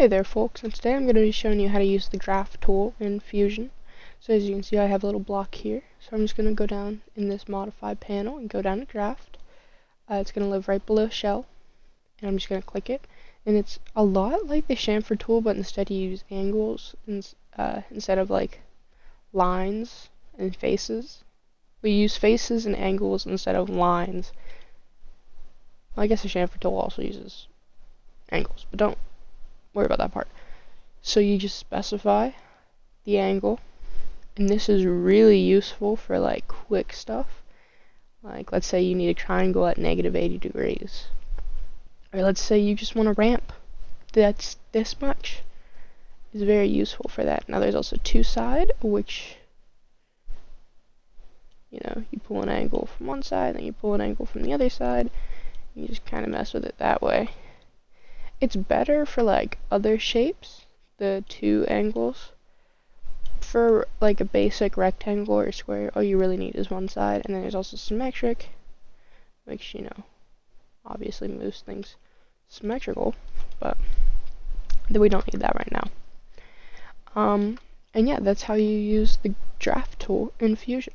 Hey there folks, and today I'm going to be showing you how to use the draft tool in Fusion. So as you can see, I have a little block here, so I'm just going to go down in this modify panel and go down to draft. It's going to live right below shell, and I'm just going to click it, and it's a lot like the chamfer tool, but instead you use angles instead of like lines and faces. We use faces and angles instead of lines. Well, I guess the chamfer tool also uses angles, but don't worry about that part. So you just specify the angle, and this is really useful for like quick stuff. Like let's say you need a triangle at -80 degrees, or let's say you just want a ramp that's this much. Is very useful for that. Now there's also two side, which you pull an angle from one side, then you pull an angle from the other side. You just kind of mess with it that way. It's better for like other shapes, the two angles. For like a basic rectangle or square, all you really need is one side, and then there's also symmetric, which obviously moves things symmetrical, but we don't need that right now. And yeah, that's how you use the draft tool in Fusion.